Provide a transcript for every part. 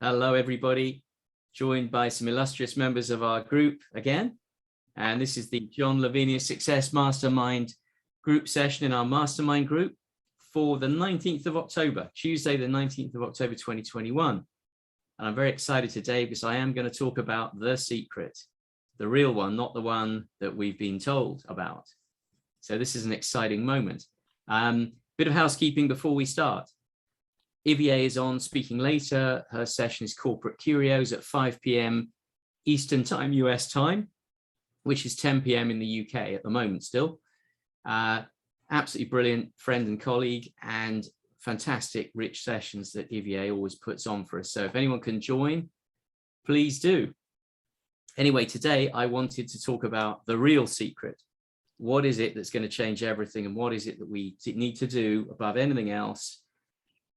Hello, everybody. Joined by some illustrious members of our group again. And this is the John Lavinius Success Mastermind group session in our mastermind group for the 19th of October, Tuesday, the 19th of October, 2021. And I'm very excited today because I am going to talk about the secret, the real one, not the one that we've been told about. So this is an exciting moment. Bit of housekeeping before we start. Ivier is on speaking later. Her session is Corporate Curios at 5 p.m. Eastern Time, US time, which is 10 p.m. in the UK at the moment still. Absolutely brilliant friend and colleague, and fantastic rich sessions that Ivier always puts on for us. So if anyone can join, please do. Anyway, today I wanted to talk about the real secret. What is it that's going to change everything, and what is it that we need to do above anything else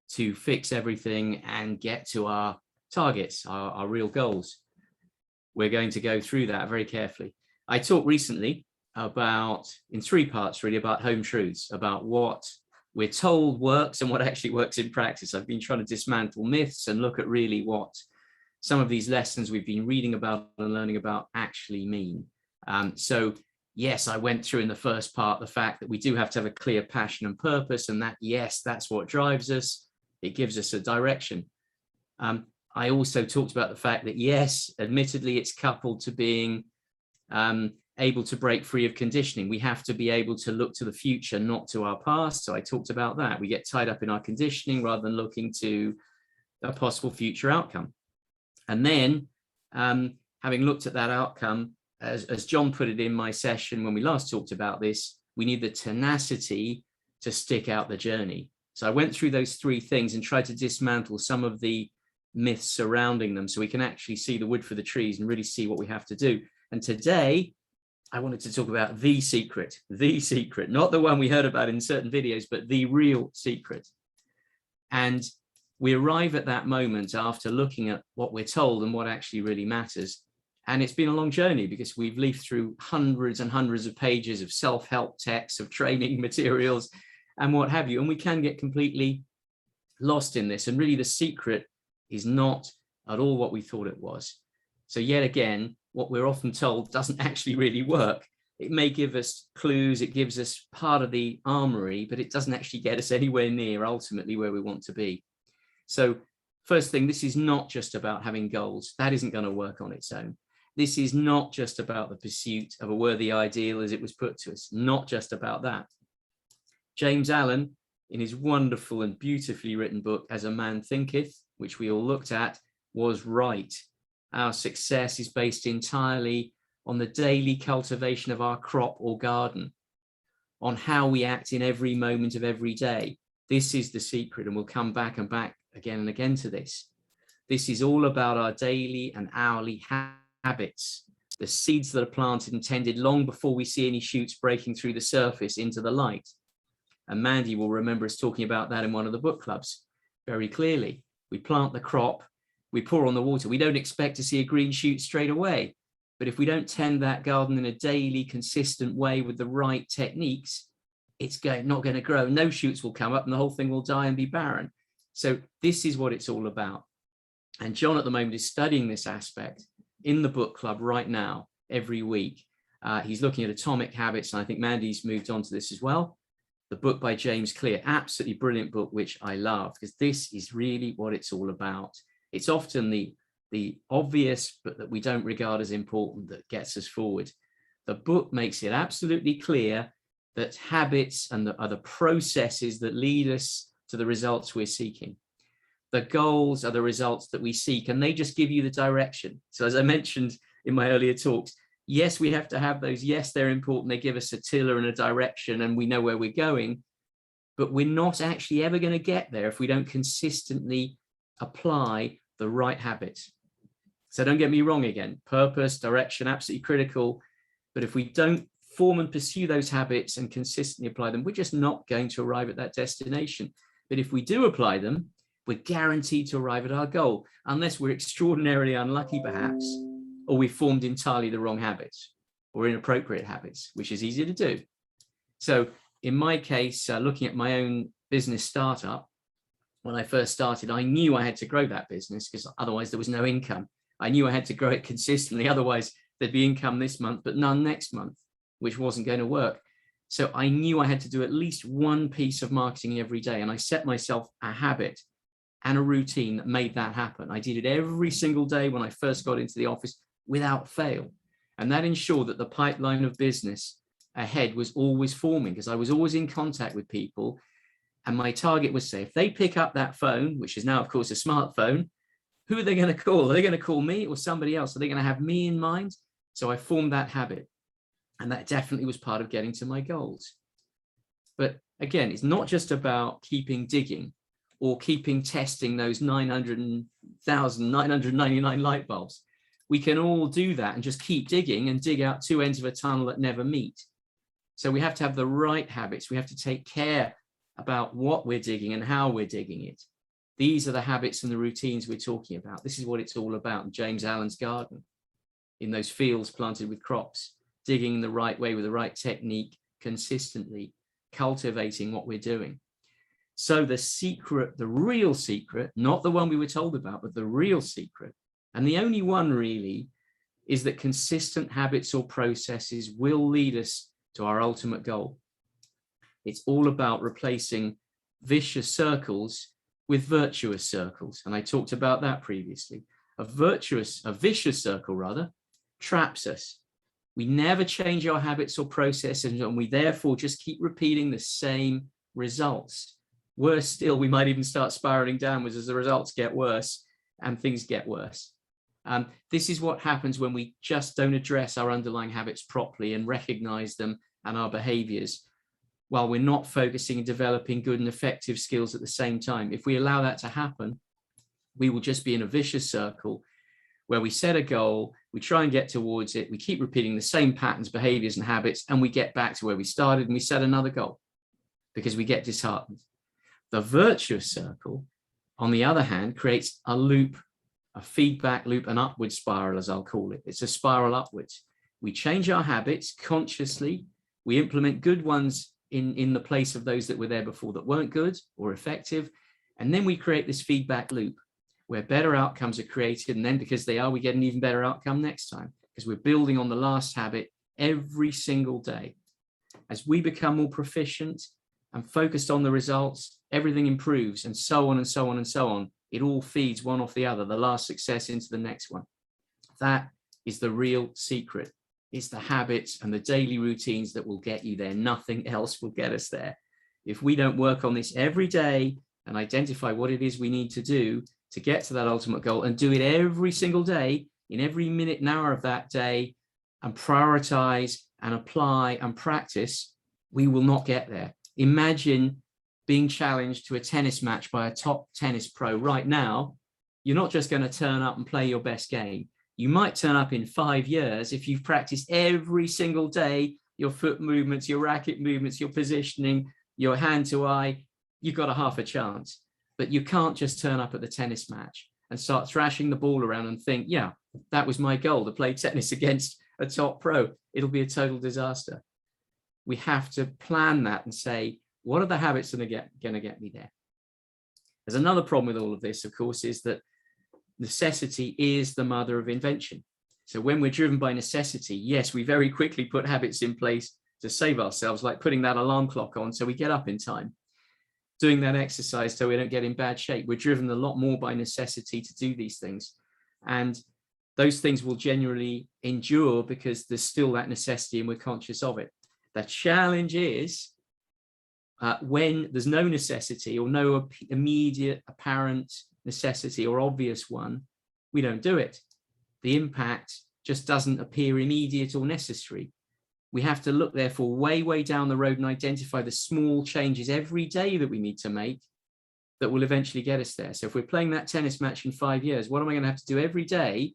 to fix everything and get to our targets, our real goals? We're going to go through that very carefully. I talked recently about, in three parts really, about home truths, about what we're told works and what actually works in practice. I've been trying to dismantle myths and look at really what some of these lessons we've been reading about and learning about actually mean. So yes, I went through in the first part the fact that we do have to have a clear passion and purpose, and that, yes, that's what drives us. It gives us a direction. I also talked about the fact that, yes, admittedly, it's coupled to being able to break free of conditioning. We have to be able to look to the future, not to our past. So I talked about that. We get tied up in our conditioning rather than looking to a possible future outcome. And then having looked at that outcome, as John put it in my session when we last talked about this, we need the tenacity to stick out the journey. So I went through those three things and tried to dismantle some of the myths surrounding them so we can actually see the wood for the trees and really see what we have to do. And today, I wanted to talk about the secret, not the one we heard about in certain videos, but the real secret. And we arrive at that moment after looking at what we're told and what actually really matters. And it's been a long journey because we've leafed through hundreds and hundreds of pages of self-help texts, of training materials, and what have you. And we can get completely lost in this. And really the secret is not at all what we thought it was. So yet again, what we're often told doesn't actually really work. It may give us clues, it gives us part of the armory, but it doesn't actually get us anywhere near ultimately where we want to be. So first thing, this is not just about having goals. That isn't going to work on its own. This is not just about the pursuit of a worthy ideal as it was put to us, not just about that. James Allen, in his wonderful and beautifully written book, As a Man Thinketh, which we all looked at, was right. Our success is based entirely on the daily cultivation of our crop or garden, on how we act in every moment of every day. This is the secret, and we'll come back and back again and again to this. This is all about our daily and hourly habits, the seeds that are planted and tended long before we see any shoots breaking through the surface into the light. And Mandy will remember us talking about that in one of the book clubs very clearly. We plant the crop, we pour on the water. We don't expect to see a green shoot straight away. But if we don't tend that garden in a daily, consistent way with the right techniques, it's not going to grow. No shoots will come up and the whole thing will die and be barren. So this is what it's all about. And John at the moment is studying this aspect in the book club right now, every week. He's looking at atomic habits, and I think Mandy's moved on to this as well. The book by James Clear, absolutely brilliant book, which I love, because this is really what it's all about. It's often the obvious, but that we don't regard as important, that gets us forward. The book makes it absolutely clear that habits are the processes that lead us to the results we're seeking. The goals are the results that we seek, and they just give you the direction. So as I mentioned in my earlier talks, yes, we have to have those. Yes, they're important. They give us a tiller and a direction, and we know where we're going. But we're not actually ever going to get there if we don't consistently apply the right habits. So don't get me wrong again. Purpose, direction, absolutely critical. But if we don't form and pursue those habits and consistently apply them, we're just not going to arrive at that destination. But if we do apply them, we're guaranteed to arrive at our goal, unless we're extraordinarily unlucky, perhaps, or we've formed entirely the wrong habits or inappropriate habits, which is easy to do. So in my case, looking at my own business startup, when I first started, I knew I had to grow that business because otherwise there was no income. I knew I had to grow it consistently. Otherwise there'd be income this month, but none next month, which wasn't going to work. So I knew I had to do at least one piece of marketing every day. And I set myself a habit and a routine that made that happen. I did it every single day when I first got into the office without fail. And that ensured that the pipeline of business ahead was always forming because I was always in contact with people. And my target was, say, if they pick up that phone, which is now, of course, a smartphone, who are they going to call? Are they going to call me or somebody else? Are they going to have me in mind? So I formed that habit. And that definitely was part of getting to my goals. But again, it's not just about keeping digging or keeping testing those 999 light bulbs. We can all do that and just keep digging and dig out two ends of a tunnel that never meet. So we have to have the right habits. We have to take care about what we're digging and how we're digging it. These are the habits and the routines we're talking about. This is what it's all about in James Allen's garden, in those fields planted with crops, digging the right way with the right technique, consistently cultivating what we're doing. So the secret, the real secret, not the one we were told about, but the real secret, and the only one really, is that consistent habits or processes will lead us to our ultimate goal. It's all about replacing vicious circles with virtuous circles. And I talked about that previously. A vicious circle rather, traps us. We never change our habits or processes, and we therefore just keep repeating the same results. Worse still, we might even start spiraling downwards as the results get worse and things get worse. This is what happens when we just don't address our underlying habits properly and recognize them and our behaviors, while we're not focusing and developing good and effective skills at the same time. If we allow that to happen, we will just be in a vicious circle where we set a goal, we try and get towards it, we keep repeating the same patterns, behaviors, and habits, and we get back to where we started and we set another goal because we get disheartened. The virtuous circle, on the other hand, creates a loop, a feedback loop, an upward spiral, as I'll call it. It's a spiral upwards. We change our habits consciously. We implement good ones in the place of those that were there before that weren't good or effective. And then we create this feedback loop where better outcomes are created. And then because they are, we get an even better outcome next time because we're building on the last habit every single day. As we become more proficient and focused on the results, everything improves, and so on and so on and so on. It all feeds one off the other, the last success into the next one. That is the real secret. It's the habits and the daily routines that will get you there. Nothing else will get us there. If we don't work on this every day and identify what it is we need to do to get to that ultimate goal and do it every single day, in every minute and hour of that day, and prioritize and apply and practice, we will not get there. Imagine being challenged to a tennis match by a top tennis pro right now. You're not just going to turn up and play your best game. You might turn up in 5 years if you've practiced every single day, your foot movements, your racket movements, your positioning, your hand to eye. You've got a half a chance. But you can't just turn up at the tennis match and start thrashing the ball around and think, yeah, that was my goal, to play tennis against a top pro. It'll be a total disaster. We have to plan that and say, what are the habits that are going to get me there? There's another problem with all of this, of course, is that necessity is the mother of invention. So when we're driven by necessity, yes, we very quickly put habits in place to save ourselves, like putting that alarm clock on so we get up in time, doing that exercise so we don't get in bad shape. We're driven a lot more by necessity to do these things. And those things will generally endure because there's still that necessity and we're conscious of it. The challenge is when there's no necessity or no immediate apparent necessity or obvious one, we don't do it. The impact just doesn't appear immediate or necessary. We have to look therefore way down the road and identify the small changes every day that we need to make that will eventually get us there. So if we're playing that tennis match in 5 years, what am I going to have to do every day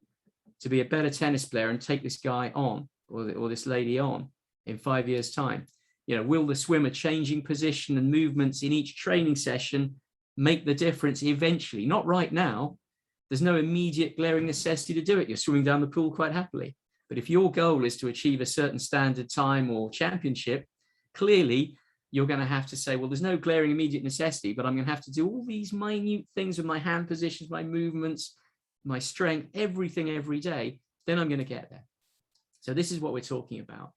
to be a better tennis player and take this guy on or this lady on in 5 years' time? You know, will the swimmer changing position and movements in each training session make the difference eventually? Not right now. There's no immediate glaring necessity to do it. You're swimming down the pool quite happily. But if your goal is to achieve a certain standard time or championship, clearly you're going to have to say, well, there's no glaring immediate necessity, but I'm going to have to do all these minute things with my hand positions, my movements, my strength, everything every day, then I'm going to get there. So this is what we're talking about.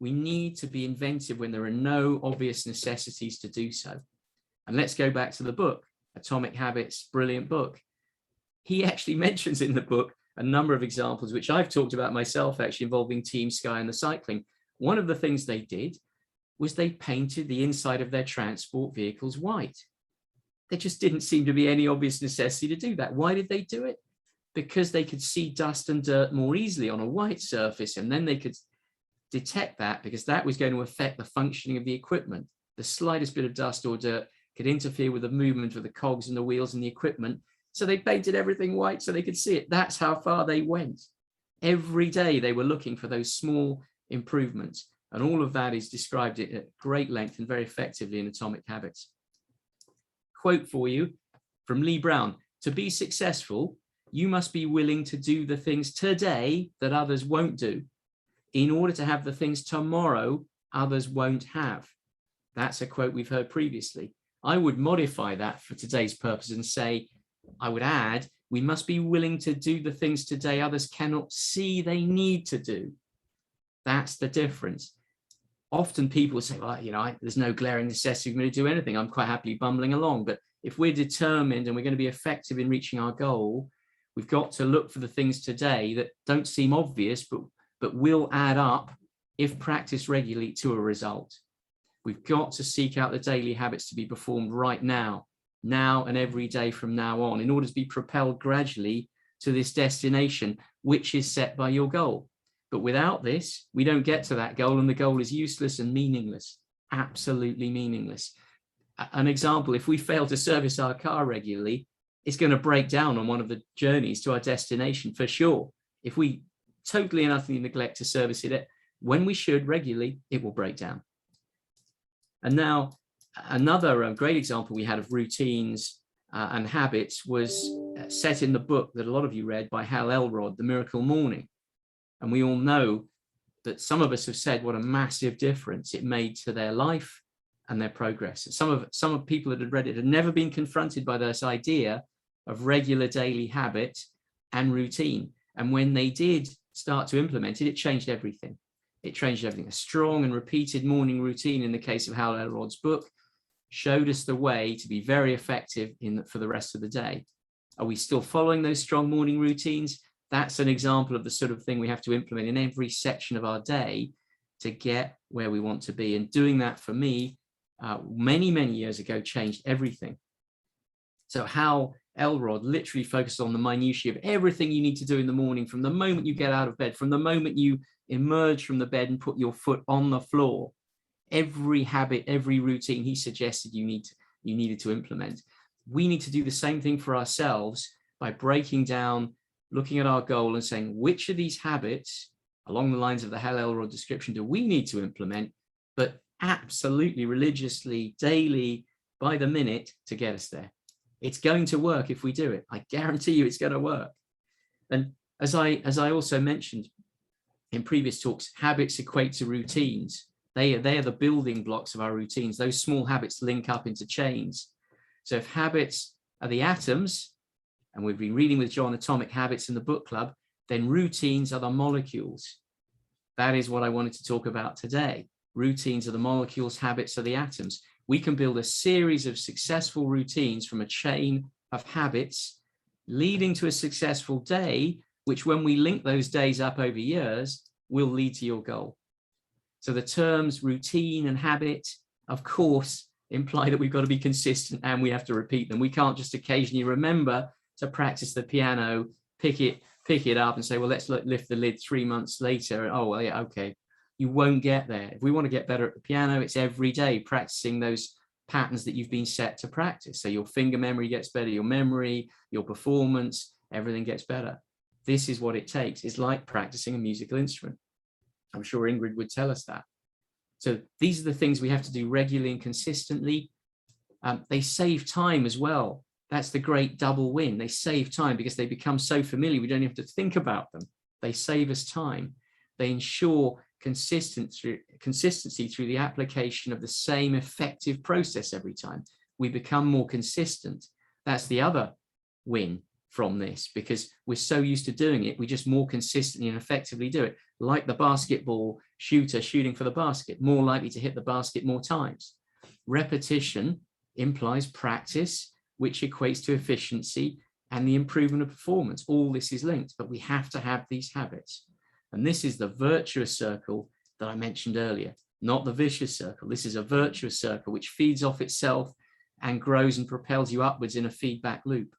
We need to be inventive when there are no obvious necessities to do so. And let's go back to the book, Atomic Habits, brilliant book. He actually mentions in the book a number of examples, which I've talked about myself, actually involving Team Sky and the cycling. One of the things they did was they painted the inside of their transport vehicles white. There just didn't seem to be any obvious necessity to do that. Why did they do it? Because they could see dust and dirt more easily on a white surface, and then they could detect that, because that was going to affect the functioning of the equipment. The slightest bit of dust or dirt could interfere with the movement of the cogs and the wheels and the equipment. So they painted everything white so they could see it. That's how far they went. Every day they were looking for those small improvements. And all of that is described at great length and very effectively in Atomic Habits. Quote for you from Lee Brown: to be successful, you must be willing to do the things today that others won't do in order to have the things tomorrow others won't have. That's a quote we've heard previously. I would modify that for today's purpose and say, I would add, we must be willing to do the things today others cannot see they need to do. That's the difference. Often people say, well, there's no glaring necessity for me to do anything. I'm quite happily bumbling along. But if we're determined and we're going to be effective in reaching our goal, we've got to look for the things today that don't seem obvious, but will add up if practiced regularly to a result. We've got to seek out the daily habits to be performed right now and every day from now on, in order to be propelled gradually to this destination, which is set by your goal. But without this, we don't get to that goal, and the goal is useless and meaningless, absolutely meaningless. An example, if we fail to service our car regularly, it's going to break down on one of the journeys to our destination for sure. If we totally and utterly neglect to service it when we should regularly, it will break down. And now another great example we had of routines and habits was set in the book that a lot of you read by Hal Elrod, The Miracle Morning. And we all know that some of us have said what a massive difference it made to their life and their progress. Some of people that had read it had never been confronted by this idea of regular daily habit and routine. And when they did start to implement it, it changed everything. It changed everything. A strong and repeated morning routine, in the case of Hal Elrod's book, showed us the way to be very effective for the rest of the day. Are we still following those strong morning routines? That's an example of the sort of thing we have to implement in every section of our day to get where we want to be. And doing that for me, many, many years ago, changed everything. So Hal Elrod literally focused on the minutiae of everything you need to do in the morning, from the moment you get out of bed, from the moment you emerge from the bed and put your foot on the floor. Every habit, every routine he suggested you needed to implement. We need to do the same thing for ourselves by breaking down, looking at our goal and saying, which of these habits along the lines of the Hal Elrod description do we need to implement, but absolutely religiously, daily, by the minute, to get us there. It's going to work if we do it. I guarantee you it's going to work. And as I also mentioned in previous talks, habits equate to routines. They are the building blocks of our routines. Those small habits link up into chains. So if habits are the atoms, and we've been reading with John Atomic Habits in the book club, then routines are the molecules. That is what I wanted to talk about today. Routines are the molecules, habits are the atoms. We can build a series of successful routines from a chain of habits leading to a successful day, which when we link those days up over years, will lead to your goal. So the terms routine and habit, of course, imply that we've got to be consistent and we have to repeat them. We can't just occasionally remember to practice the piano, pick it up and say, well, let's lift the lid 3 months later. Oh, well, yeah, okay. You won't get there. If we want to get better at the piano, it's every day practicing those patterns that you've been set to practice. So your finger memory gets better, your memory, your performance, everything gets better. This is what it takes. It's like practicing a musical instrument. I'm sure Ingrid would tell us that. So these are the things we have to do regularly and consistently. They save time as well. That's the great double win. They save time because they become so familiar, we don't have to think about them. They save us time. They ensure consistency through the application of the same effective process every time. We become more consistent. That's the other win from this, because we're so used to doing it, we just more consistently and effectively do it. Like the basketball shooter shooting for the basket, more likely to hit the basket more times. Repetition implies practice, which equates to efficiency and the improvement of performance. All this is linked, but we have to have these habits. And this is the virtuous circle that I mentioned earlier, not the vicious circle. This is a virtuous circle which feeds off itself and grows and propels you upwards in a feedback loop.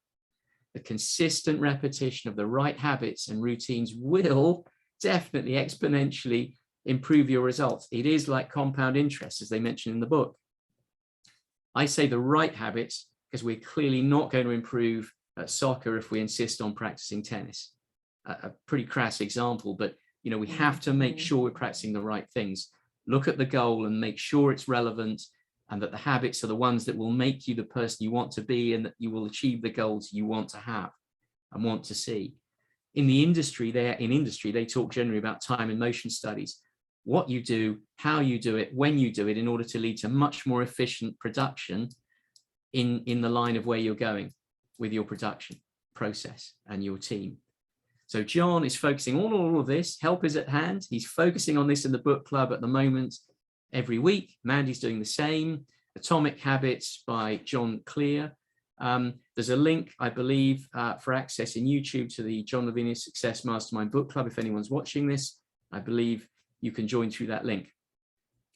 The consistent repetition of the right habits and routines will definitely exponentially improve your results. It is like compound interest, as they mention in the book. I say the right habits because we're clearly not going to improve at soccer if we insist on practicing tennis. A pretty crass example, but we have to make sure we're practicing the right things. Look at the goal and make sure it's relevant, and that the habits are the ones that will make you the person you want to be, and that you will achieve the goals you want to have and want to see. In industry, they talk generally about time and motion studies. What you do, how you do it, when you do it, in order to lead to much more efficient production in the line of where you're going with your production process and your team. So John is focusing on all of this. Help is at hand. He's focusing on this in the book club at the moment. Every week, Mandy's doing the same. Atomic Habits by John Clear. There's a link, I believe, for access in YouTube to the John Lavinia Success Mastermind book club. If anyone's watching this, I believe you can join through that link.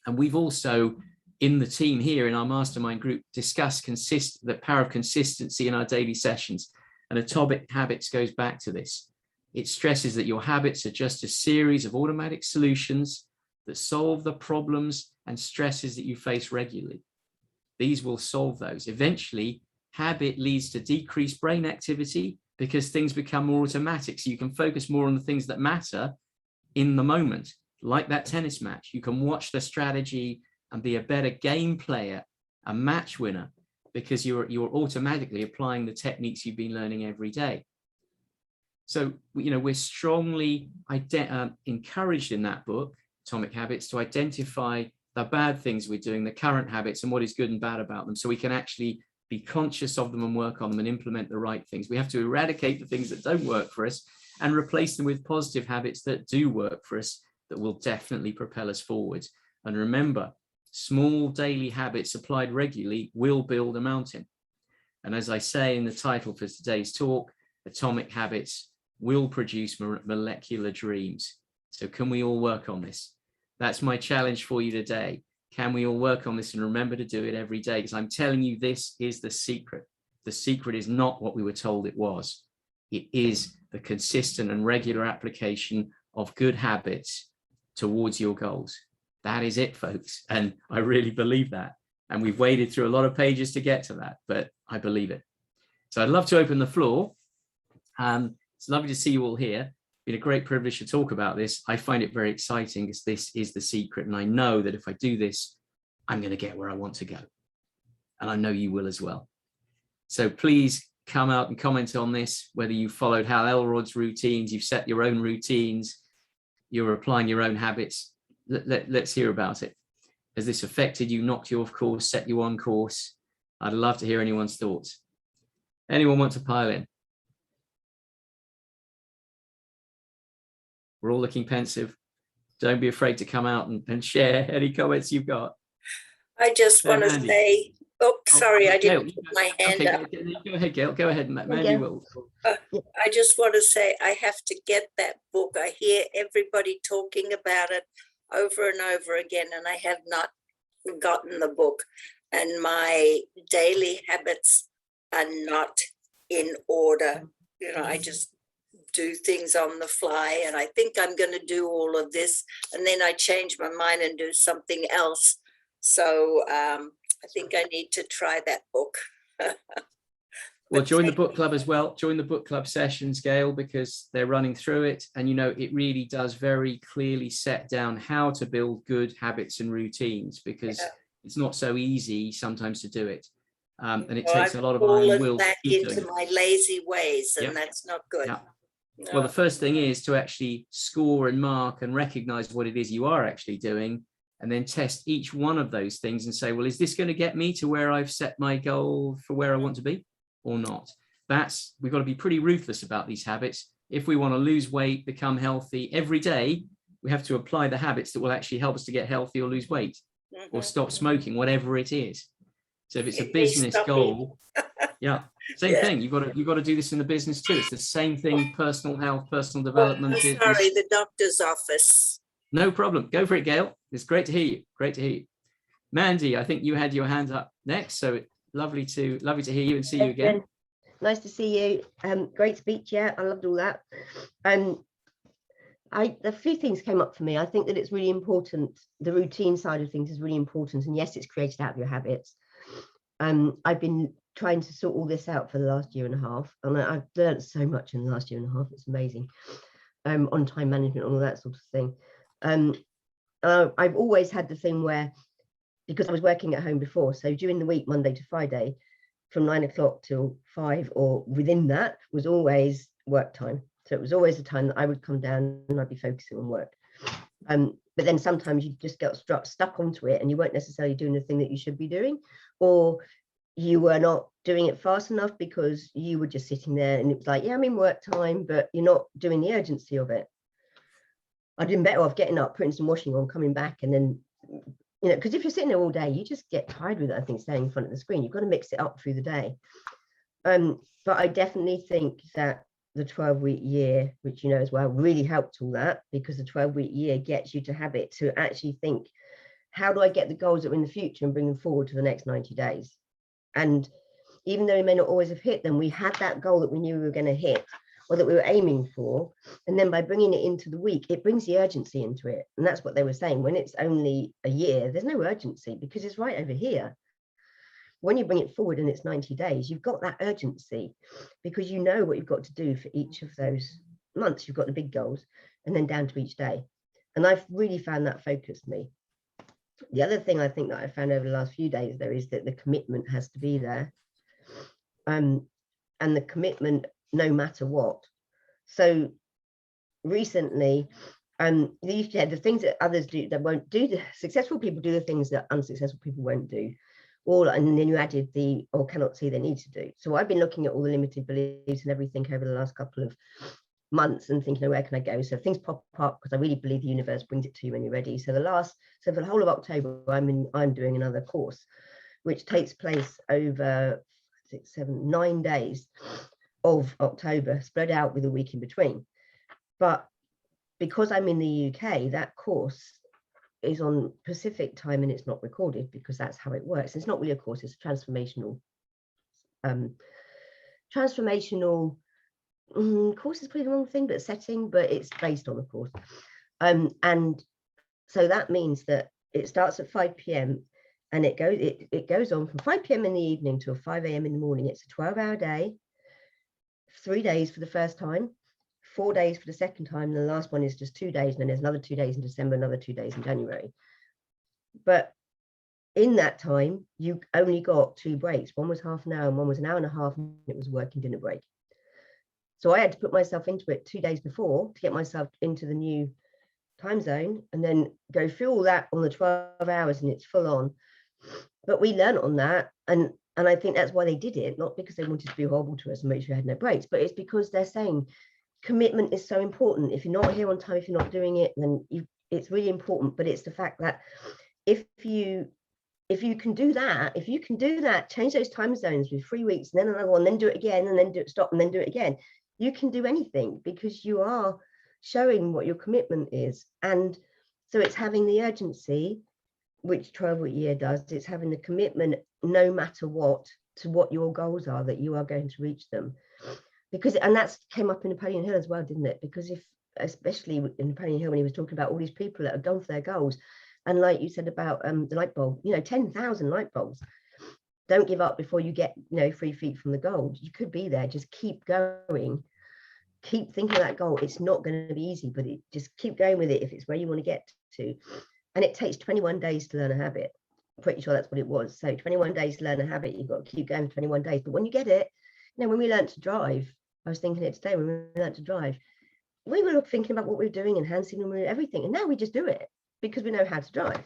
And we've also, in the team here in our mastermind group, discussed the power of consistency in our daily sessions. And Atomic Habits goes back to this. It stresses that your habits are just a series of automatic solutions that solve the problems and stresses that you face regularly. These will solve those. Eventually, habit leads to decreased brain activity because things become more automatic. So you can focus more on the things that matter in the moment, like that tennis match. You can watch the strategy and be a better game player, a match winner, because you're automatically applying the techniques you've been learning every day. So, we're strongly encouraged in that book, Atomic Habits, to identify the bad things we're doing, the current habits, and what is good and bad about them, so we can actually be conscious of them and work on them and implement the right things. We have to eradicate the things that don't work for us and replace them with positive habits that do work for us, that will definitely propel us forward. And remember, small daily habits applied regularly will build a mountain. And as I say in the title for today's talk, Atomic Habits will produce molecular dreams. So can we all work on this? That's my challenge for you today. Can we all work on this and remember to do it every day? Because I'm telling you, this is the secret. The secret is not what we were told it was. It is the consistent and regular application of good habits towards your goals. That is it, folks. And I really believe that. And we've waded through a lot of pages to get to that, but I believe it. So I'd love to open the floor. It's lovely to see you all here. It's been a great privilege to talk about this. I find it very exciting because this is the secret. And I know that if I do this, I'm going to get where I want to go. And I know you will as well. So please come out and comment on this, whether you followed Hal Elrod's routines, you've set your own routines, you're applying your own habits. Let's hear about it. Has this affected you, knocked you off course, set you on course? I'd love to hear anyone's thoughts. Anyone want to pile in? We're all looking pensive. Don't be afraid to come out and share any comments you've got. I just want to say, sorry, I didn't put my hand up. Go ahead, Gail. Go ahead, Mandy. I just want to say I have to get that book. I hear everybody talking about it over and over again, and I have not gotten the book. And my daily habits are not in order. I just do things on the fly, and I think I'm going to do all of this, and then I change my mind and do something else. So I think I need to try that book. Well, join the book club as well. Join the book club sessions, Gail, because they're running through it. And, it really does very clearly set down how to build good habits and routines, because it's not so easy sometimes to do it. And it takes a lot of iron will back into my lazy ways, and that's not good. Well, the No. first thing is to actually score and mark and recognize what it is you are actually doing, and then test each one of those things and say, well, is this going to get me to where I've set my goal for where I want to be or not? We've got to be pretty ruthless about these habits. If we want to lose weight, become healthy every day, we have to apply the habits that will actually help us to get healthy or lose weight or stop smoking, whatever it is. So if it's a business goal, yeah, same thing. You've got to do this in the business too. It's the same thing: personal health, personal development, business. Sorry, the doctor's office. No problem. Go for it, Gail. It's great to hear you. Great to hear you. Mandy, I think you had your hand up next. So lovely to hear you and see you again. Nice to see you. Great speech. Yeah, I loved all that. A few things came up for me. I think that it's really important. The routine side of things is really important. And yes, it's created out of your habits. I've been trying to sort all this out for the last year and a half. And I've learned so much in the last year and a half. It's amazing. On time management, all that sort of thing. I've always had the thing where, because I was working at home before, so during the week, Monday to Friday, from 9 o'clock till 5 or within that was always work time. So it was always the time that I would come down and I'd be focusing on work. But then sometimes you just get stuck onto it and you weren't necessarily doing the thing that you should be doing, or you were not doing it fast enough because you were just sitting there and it was like, yeah, I'm in work time, but you're not doing the urgency of it. I'd been better off getting up, putting some washing on, coming back, and then, you know, because if you're sitting there all day, you just get tired with it, I think, staying in front of the screen. You've got to mix it up through the day. But I definitely think that the 12-week year, which you know as well, really helped all that, because the 12-week year gets you to habit to actually think, how do I get the goals that are in the future and bring them forward to the next 90 days? And even though we may not always have hit them, we had that goal that we knew we were going to hit, or that we were aiming for. And then by bringing it into the week, it brings the urgency into it. And that's what they were saying. When it's only a year, there's no urgency because it's right over here. When you bring it forward and it's 90 days, you've got that urgency because you know what you've got to do for each of those months. You've got the big goals and then down to each day. And I've really found that focused me. The other thing I think that I found over the last few days, though, is that the commitment has to be there. And the commitment, no matter what. So recently, the things that others do that won't do, the successful people do the things that unsuccessful people won't do. And then you added the or cannot see they need to do. So I've been looking at all the limited beliefs and everything over the last couple of months and thinking, oh, where can I go? So things pop up because I really believe the universe brings it to you when you're ready. So for the whole of October, I'm doing another course, which takes place over 6, 7, 9 days of October, spread out with a week in between. But because I'm in the UK, that course is on Pacific time and it's not recorded because that's how it works. It's not really a course, it's a transformational course is probably the wrong thing, but setting, but it's based on a course. And so that means that it starts at 5 p.m. and it goes on from 5 p.m. in the evening till 5 a.m. in the morning. It's a 12-hour day, 3 days for the first time, 4 days for the second time, and the last one is just 2 days, and then there's another 2 days in December, another 2 days in January. But in that time, you only got 2 breaks. One was half an hour and one was an hour and a half, and it was a working dinner break. So I had to put myself into it 2 days before to get myself into the new time zone and then go through all that on the 12 hours, and it's full on. But we learned on that, and I think that's why they did it, not because they wanted to be horrible to us and make sure we had no breaks, but it's because they're saying commitment is so important. If you're not here on time, if you're not doing it, then it's really important. But it's the fact that if you can do that, change those time zones with 3 weeks and then another one, then do it again, and then stop and then do it again. You can do anything because you are showing what your commitment is. And so it's having the urgency, which 12-week year does. It's having the commitment no matter what to what your goals are, that you are going to reach them. And that came up in Napoleon Hill as well, didn't it? Because especially in Napoleon Hill, when he was talking about all these people that have gone for their goals, and like you said about the light bulb, 10,000 light bulbs. Don't give up before you get 3 feet from the goal. You could be there. Just keep going. Keep thinking of that goal. It's not going to be easy, but just keep going with it if it's where you want to get to. And it takes 21 days to learn a habit. I'm pretty sure that's what it was. So 21 days to learn a habit. You've got to keep going 21 days. But when you get it, when we learned to drive, I was thinking it today when we went out to drive. We were thinking about what we were doing and hand signal everything, and now we just do it because we know how to drive.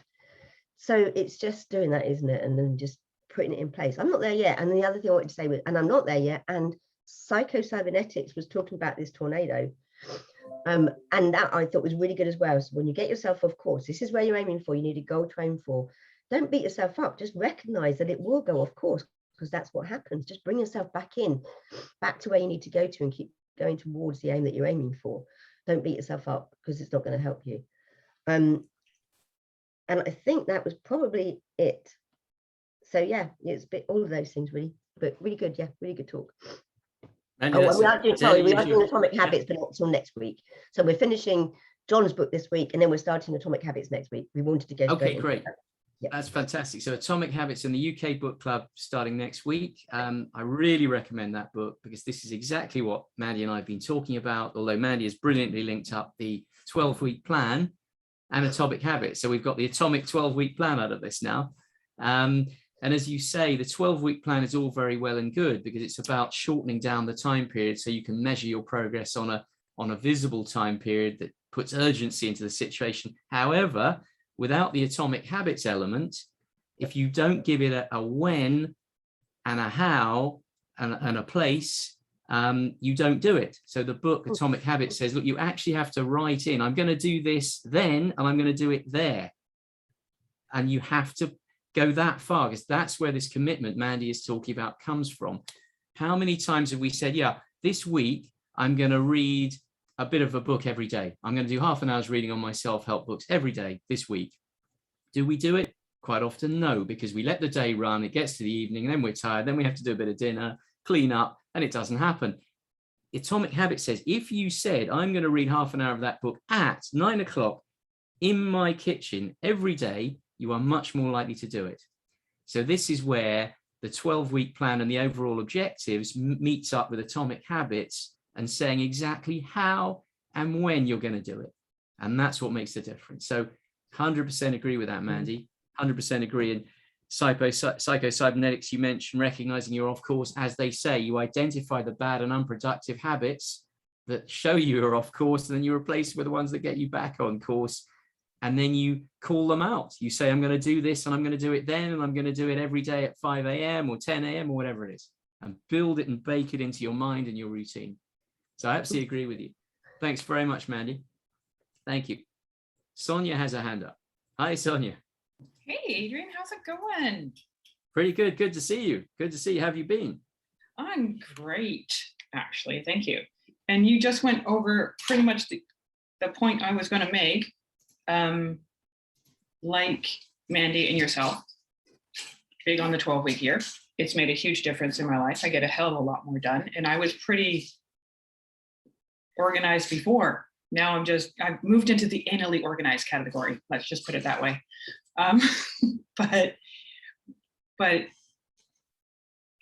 So it's just doing that, isn't it? And then just putting it in place. I'm not there yet. And the other thing I wanted to say was, and I'm not there yet, and Psycho-Cybernetics was talking about this tornado. And that I thought was really good as well. So when you get yourself off course, this is where you're aiming for. You need a goal to aim for. Don't beat yourself up. Just recognize that it will go off course, because that's what happens. Just bring yourself back to where you need to go to, and keep going towards the aim that you're aiming for. Don't beat yourself up, because it's not going to help you. And I think that was probably it. So yeah, it's all of those things really, but really good. Yeah, really good talk. And we are doing Atomic Habits, but not until next week. So we're finishing John's book this week, and then we're starting Atomic Habits next week. We wanted to go. Okay, great. Yeah. That's fantastic. So Atomic Habits in the UK Book Club starting next week. I really recommend that book, because this is exactly what Mandy and I have been talking about, although Mandy has brilliantly linked up the 12-week plan and Atomic Habits. So we've got the Atomic 12-week plan out of this now. And as you say, the 12-week plan is all very well and good, because it's about shortening down the time period so you can measure your progress on a visible time period that puts urgency into the situation. However, without the Atomic Habits element, if you don't give it a when and a how and a place, you don't do it. So the book Atomic Habits says, look, you actually have to write in, I'm going to do this then, and I'm going to do it there. And you have to go that far, because that's where this commitment Mandy is talking about comes from. How many times have we said, yeah, this week I'm going to read a bit of a book every day. I'm going to do half an hour's reading on my self-help books every day this week. Do we do it? Quite often, no, because we let the day run, it gets to the evening, and then we're tired, then we have to do a bit of dinner, clean up, and it doesn't happen. Atomic Habits says, if you said, I'm going to read half an hour of that book at 9 o'clock in my kitchen every day, you are much more likely to do it. So this is where the 12-week plan and the overall objectives meets up with Atomic Habits and saying exactly how and when you're going to do it. And that's what makes the difference. So 100% agree with that, Mandy. 100% agree. And Psycho-Cybernetics, you mentioned recognizing you're off course. As they say, you identify the bad and unproductive habits that show you're off course, and then you replace with the ones that get you back on course. And then you call them out. You say, I'm going to do this, and I'm going to do it then, and I'm going to do it every day at 5 a.m. or 10 a.m. or whatever it is, and build it and bake it into your mind and your routine. So I absolutely agree with you. Thanks very much, Mandy. Thank you. Sonia has a hand up. Hi, Sonia. Hey, Adrian, how's it going? Pretty good. Good to see you. Good to see you. How have you been? I'm great, actually. Thank you. And you just went over pretty much the point I was going to make. Like Mandy and yourself, big on the 12-week year. It's made a huge difference in my life. I get a hell of a lot more done. And I was pretty organized before. Now I've moved into the anally organized category. Let's just put it that way. But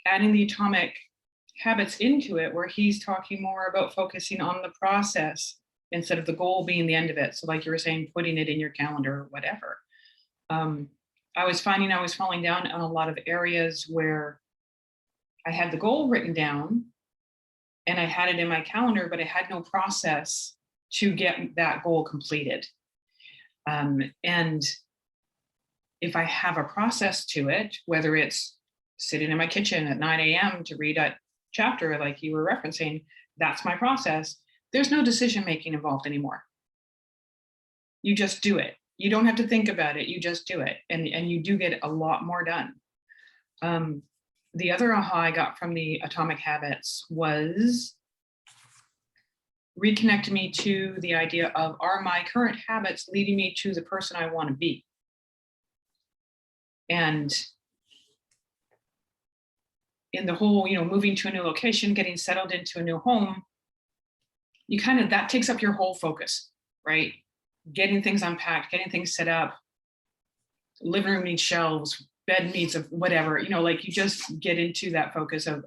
adding the Atomic Habits into it, where he's talking more about focusing on the process instead of the goal being the end of it. So like you were saying, putting it in your calendar or whatever. I was finding I was falling down on a lot of areas where I had the goal written down and I had it in my calendar, but I had no process to get that goal completed. And if I have a process to it, whether it's sitting in my kitchen at 9 a.m. to read a chapter like you were referencing, that's my process. There's no decision-making involved anymore. You just do it. You don't have to think about it. You just do it. And you do get a lot more done. The other aha I got from the Atomic Habits was reconnect me to the idea of, are my current habits leading me to the person I want to be? And in the whole, moving to a new location, getting settled into a new home, that takes up your whole focus, right? Getting things unpacked, getting things set up, living room needs shelves, bed needs of whatever, you just get into that focus of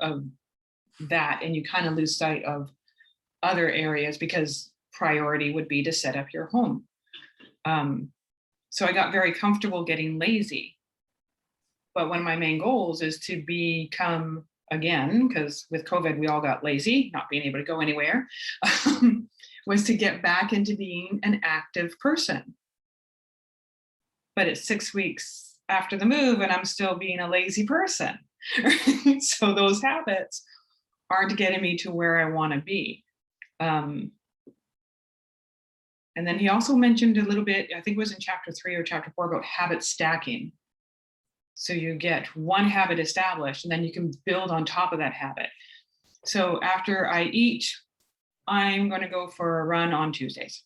that, and you kind of lose sight of other areas because priority would be to set up your home. So I got very comfortable getting lazy. But one of my main goals is to become again, because with COVID, we all got lazy, not being able to go anywhere, was to get back into being an active person. But it's 6 weeks after the move and I'm still being a lazy person. So those habits aren't getting me to where I want to be. And then he also mentioned a little bit, I think it was in chapter 3 or chapter 4, about habit stacking. So you get one habit established and then you can build on top of that habit. So after I eat, I'm going to go for a run on Tuesdays.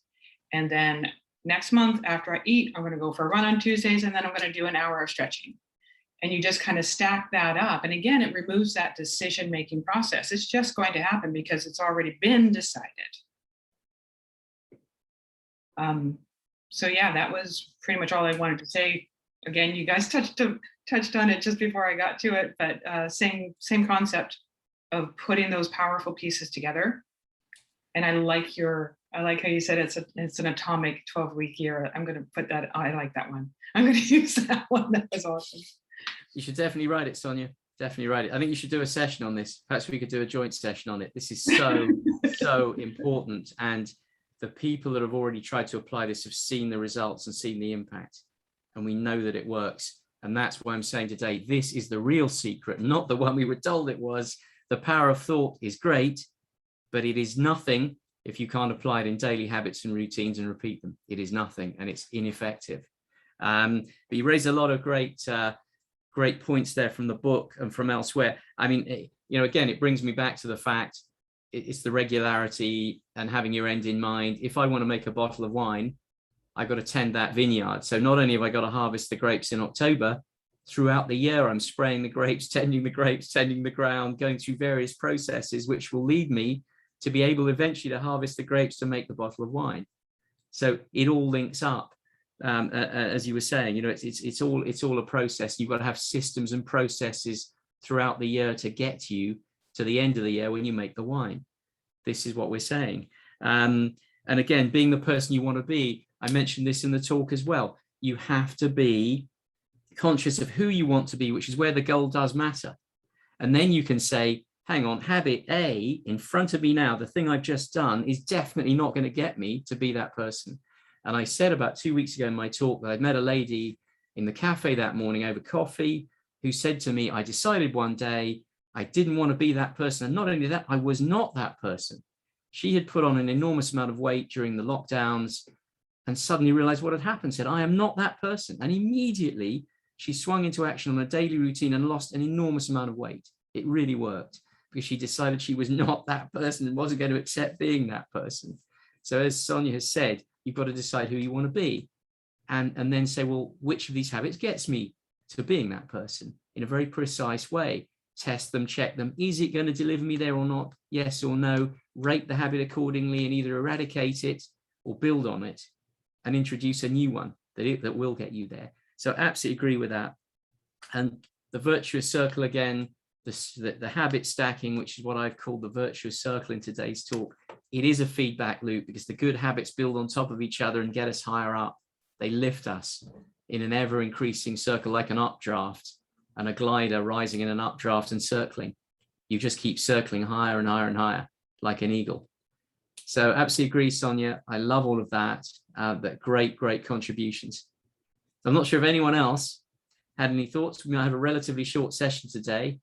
And then next month after I eat, I'm going to go for a run on Tuesdays, and then I'm going to do an hour of stretching. And you just kind of stack that up. And again, it removes that decision-making process. It's just going to happen because it's already been decided. So yeah, that was pretty much all I wanted to say. Again, you guys touched on it just before I got to it, but same concept of putting those powerful pieces together. And I like how you said it's an atomic 12-week year. I'm going to put that. I like that one. I'm going to use that one. That was awesome. You should definitely write it, Sonia. Definitely write it. I think you should do a session on this. Perhaps we could do a joint session on it. This is so important. And the people that have already tried to apply this have seen the results and seen the impact. And we know that it works. And that's why I'm saying today, this is the real secret, not the one we were told it was. The power of thought is great, but it is nothing if you can't apply it in daily habits and routines and repeat them. It is nothing, and it's ineffective. But you raise a lot of great points there from the book and from elsewhere. I mean, again, it brings me back to the fact it's the regularity and having your end in mind. If I want to make a bottle of wine, I've got to tend that vineyard. So not only have I got to harvest the grapes in October, throughout the year, I'm spraying the grapes, tending the ground, going through various processes, which will lead me to be able eventually to harvest the grapes to make the bottle of wine. So it all links up. As you were saying, it's all a process. You've got to have systems and processes throughout the year to get you to the end of the year when you make the wine. This is what we're saying. And again, being the person you want to be, I mentioned this in the talk as well. You have to be conscious of who you want to be, which is where the goal does matter. And then you can say, hang on, habit A in front of me now, the thing I've just done is definitely not going to get me to be that person. And I said about 2 weeks ago in my talk that I'd met a lady in the cafe that morning over coffee who said to me, I decided one day I didn't want to be that person. And not only that, I was not that person. She had put on an enormous amount of weight during the lockdowns and suddenly realized what had happened, said, I am not that person. And immediately she swung into action on a daily routine and lost an enormous amount of weight. It really worked because she decided she was not that person and wasn't going to accept being that person. So as Sonia has said, you've got to decide who you want to be and then say, well, which of these habits gets me to being that person in a very precise way? Test them, check them. Is it going to deliver me there or not? Yes or no? Rate the habit accordingly and either eradicate it or build on it and introduce a new one that will get you there. So absolutely agree with that. And the virtuous circle again, the habit stacking, which is what I've called the virtuous circle in today's talk. It is a feedback loop because the good habits build on top of each other and get us higher up. They lift us in an ever increasing circle, like an updraft and a glider rising in an updraft and circling. You just keep circling higher and higher and higher like an eagle. So absolutely agree, Sonia. I love all of that. But great contributions. I'm not sure if anyone else had any thoughts. We might have a relatively short session today,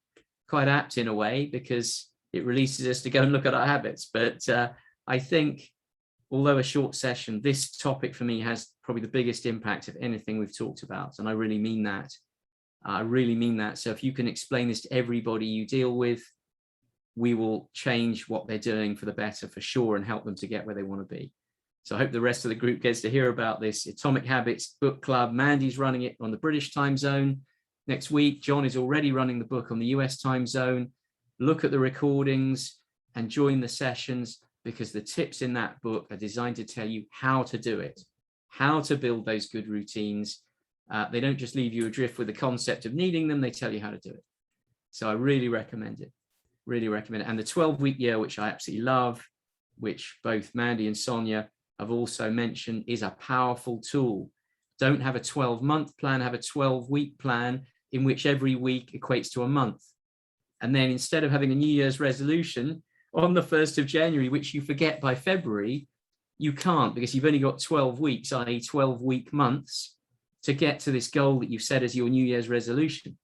quite apt in a way because it releases us to go and look at our habits. But I think, although a short session, this topic for me has probably the biggest impact of anything we've talked about. And I really mean that. I really mean that. So if you can explain this to everybody you deal with, we will change what they're doing for the better for sure and help them to get where they want to be. So I hope the rest of the group gets to hear about this Atomic Habits book club. Mandy's running it on the British time zone next week. John is already running the book on the US time zone. Look at the recordings and join the sessions because the tips in that book are designed to tell you how to do it, how to build those good routines. They don't just leave you adrift with the concept of needing them, they tell you how to do it. So I really recommend it, really recommend it. And the 12-week year, which I absolutely love, which both Mandy and Sonia have also mentioned, is a powerful tool. Don't have a 12-month plan, have a 12-week plan in which every week equates to a month. And then instead of having a New Year's resolution on the 1st of January, which you forget by February, you can't, because you've only got 12 weeks, i.e. 12-week months, to get to this goal that you've set as your New Year's resolution.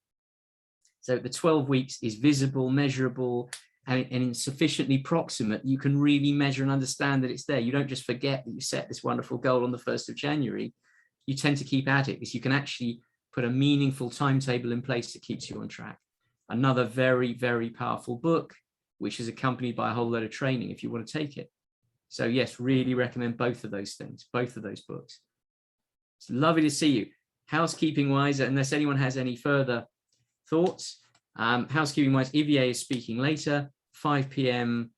So the 12 weeks is visible, measurable, and sufficiently proximate. You can really measure and understand that it's there. You don't just forget that you set this wonderful goal on the 1st of January. You tend to keep at it because you can actually put a meaningful timetable in place that keeps you on track. Another very, very powerful book, which is accompanied by a whole load of training if you want to take it. So yes, really recommend both of those things, both of those books. It's lovely to see you. Housekeeping wise, unless anyone has any further thoughts, housekeeping wise, Ivier is speaking later, 5 p.m.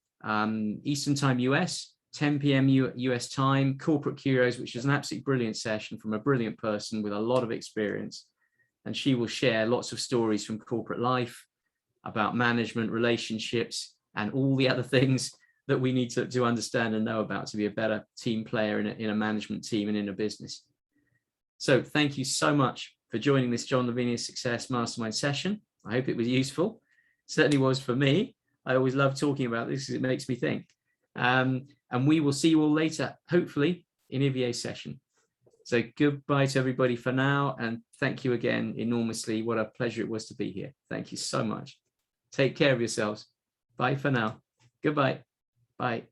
Eastern time US, 10 p.m. US time, Corporate Curios, which is an absolutely brilliant session from a brilliant person with a lot of experience. And she will share lots of stories from corporate life about management, relationships, and all the other things that we need to understand and know about to be a better team player in a management team and in a business. So thank you so much for joining this John Lavinia Success Mastermind session. I hope it was useful. Certainly was for me. I always love talking about this because it makes me think. And we will see you all later, hopefully, in Ivier's session. So goodbye to everybody for now. And thank you again enormously. What a pleasure it was to be here. Thank you so much. Take care of yourselves. Bye for now. Goodbye. Bye.